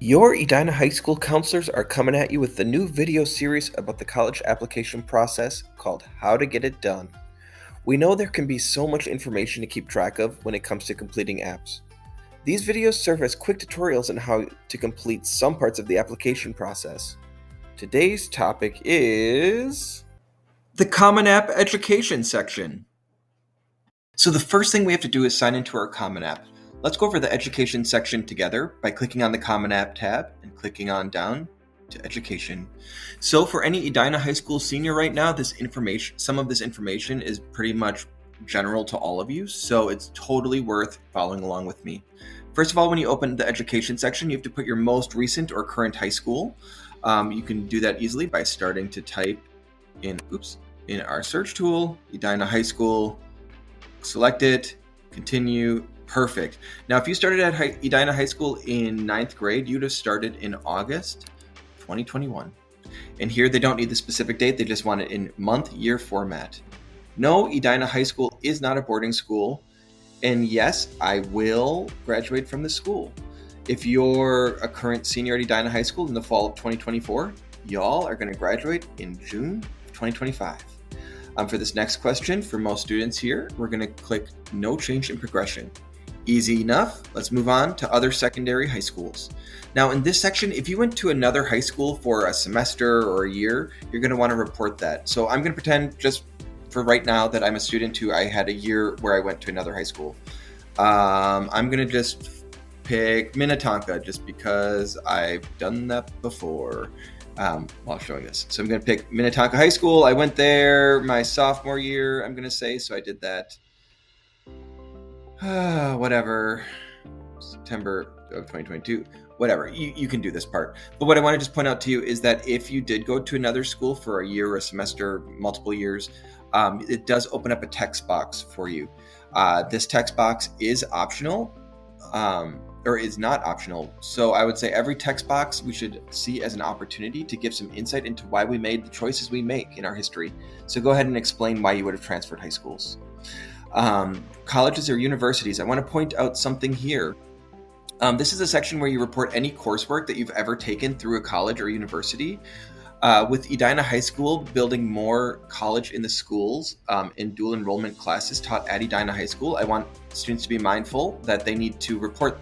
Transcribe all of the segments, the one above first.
Your Edina High School counselors are coming at you with the new video series about the college application process called How to Get It Done. We know there can be so much information to keep track of when it comes to completing apps. These videos serve as quick tutorials on how to complete some parts of the application process. Today's topic is the CommonApp education section. So the first thing we have to do is sign into our CommonApp. Let's go over the education section together by clicking on the CommonApp tab and clicking on down to education. So for any Edina High School senior right now, some of this information is pretty much general to all of you, so it's totally worth following along with me. First of all, when you open the education section, you have to put your most recent or current high school. You can do that easily by starting to type in our search tool, Edina High School, select it, continue, perfect. Now, if you started at Edina High School in 9th grade, you'd have started in August 2021. And here they don't need the specific date, they just want it in month, year format. No, Edina High School is not a boarding school. And yes, I will graduate from the school. If you're a current senior at Edina High School in the fall of 2024, y'all are going to graduate in June of 2025. For this next question, for most students here, we're going to click No Change in Progression. Easy enough. Let's move on to other secondary high schools. Now, in this section, if you went to another high school for a semester or a year, you're going to want to report that. So I'm going to pretend just for right now that I'm a student who I had a year where I went to another high school. I'm going to just pick Minnetonka just because I've done that before. While showing this. So I'm going to pick Minnetonka High School. I went there my sophomore year, I'm going to say. So I did that, whatever, September of 2022, whatever. You can do this part. But what I want to just point out to you is that if you did go to another school for a year or a semester, multiple years, it does open up a text box for you. This text box is optional. Or is not optional. So I would say every text box we should see as an opportunity to give some insight into why we made the choices we make in our history. So go ahead and explain why you would have transferred high schools. Colleges or universities, I want to point out something here. This is a section where you report any coursework that you've ever taken through a college or university. With Edina High School building more college in the schools in dual enrollment classes taught at Edina High School, I want students to be mindful that they need to report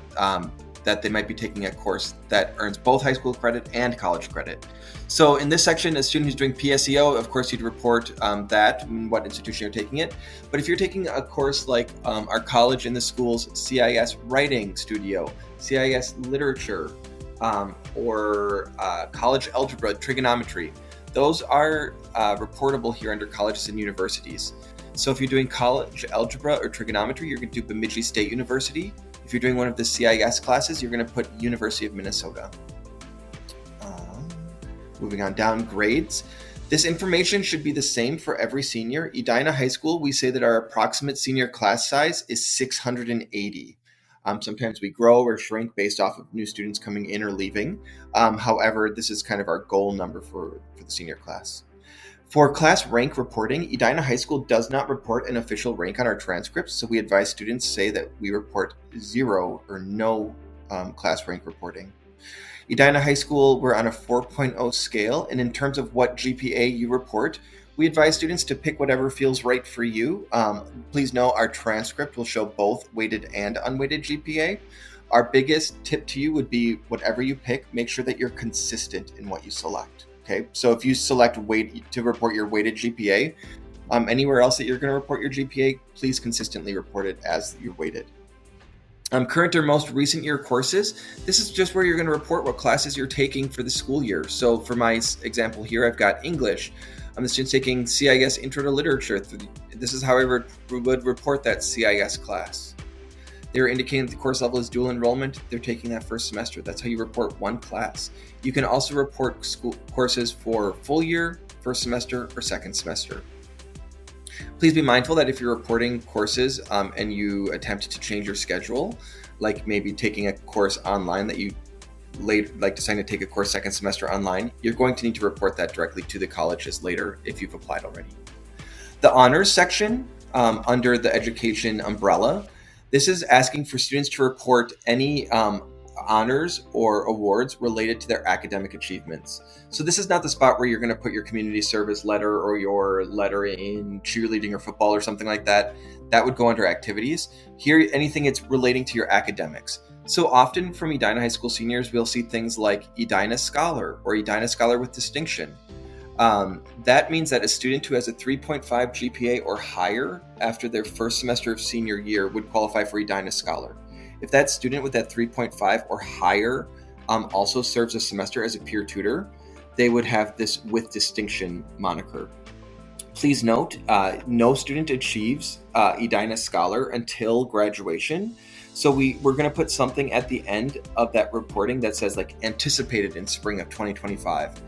that they might be taking a course that earns both high school credit and college credit. So in this section, a student who's doing PSEO, of course, you'd report that and what institution you're taking it. But if you're taking a course like our college in the schools CIS Writing Studio, CIS Literature, or college algebra, trigonometry. Those are reportable here under colleges and universities. So if you're doing college algebra or trigonometry, you're going to do Bemidji State University. If you're doing one of the CIS classes, you're going to put University of Minnesota. Moving on down, grades. This information should be the same for every senior. Edina High School, we say that our approximate senior class size is 680. Sometimes we grow or shrink based off of new students coming in or leaving. However, this is kind of our goal number for the senior class. For class rank reporting, Edina High School does not report an official rank on our transcripts, so we advise students say that we report 0 or no class rank reporting. Edina High School, we're on a 4.0 scale, and in terms of what GPA you report, we advise students to pick whatever feels right for you. Please know our transcript will show both weighted and unweighted GPA. Our biggest tip to you would be whatever you pick, make sure that you're consistent in what you select. Okay, so if you select to report your weighted GPA, anywhere else that you're going to report your GPA, please consistently report it as your weighted. Current or most recent year courses, this is just where you're going to report what classes you're taking for the school year. So for my example here, I've got English. The student's taking CIS Intro to Literature. This is how I would report that CIS class. They're indicating that the course level is dual enrollment. They're taking that first semester. That's how you report one class. You can also report school courses for full year, first semester, or second semester. Please be mindful that if you're reporting courses and you attempt to change your schedule, like maybe taking a course online that you deciding to take a course second semester online, you're going to need to report that directly to the colleges later if you've applied already. The honors section under the education umbrella, this is asking for students to report any honors or awards related to their academic achievements. So this is not the spot where you're going to put your community service letter or your letter in cheerleading or football or something like that. That would go under activities. Here, anything it's relating to your academics. So often from Edina High School seniors, we'll see things like Edina Scholar or Edina Scholar with Distinction. That means that a student who has a 3.5 GPA or higher after their first semester of senior year would qualify for Edina Scholar. If that student with that 3.5 or higher also serves a semester as a peer tutor, they would have this with distinction moniker. Please note, no student achieves Edina Scholar until graduation. So we're going to put something at the end of that reporting that says like anticipated in spring of 2025.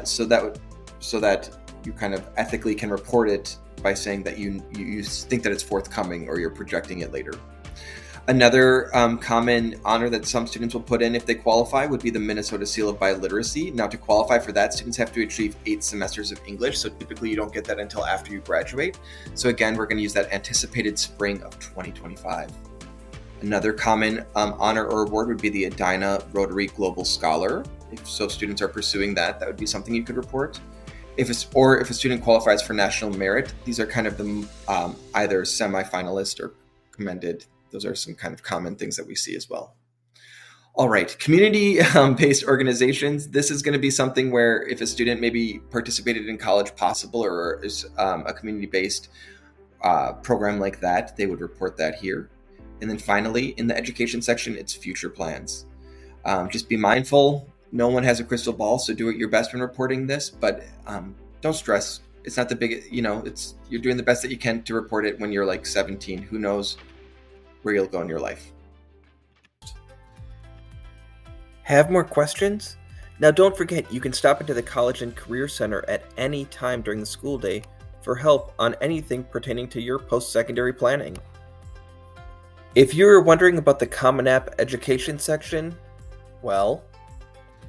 So that you kind of ethically can report it by saying that you think that it's forthcoming or you're projecting it later. Another common honor that some students will put in if they qualify would be the Minnesota Seal of Biliteracy. Now, to qualify for that, students have to achieve 8 semesters of English, so typically you don't get that until after you graduate. So again, we're going to use that anticipated spring of 2025. Another common honor or award would be the Edina Rotary Global Scholar. If students are pursuing that would be something you could report. If a student qualifies for national merit, these are kind of the either semi-finalist or commended. Those are some kind of common things that we see as well. All right, community-based organizations. This is going to be something where if a student maybe participated in College Possible or is a community-based program like that, they would report that here. And then finally, in the education section, it's future plans. Just be mindful. No one has a crystal ball, so do your best when reporting this, but don't stress. It's not the big, you're doing the best that you can to report it when you're like 17. Who knows where you'll go in your life. Have more questions? Now don't forget, you can stop into the College and Career Center at any time during the school day for help on anything pertaining to your post-secondary planning. If you're wondering about the CommonApp education section, well,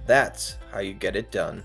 that's how you get it done.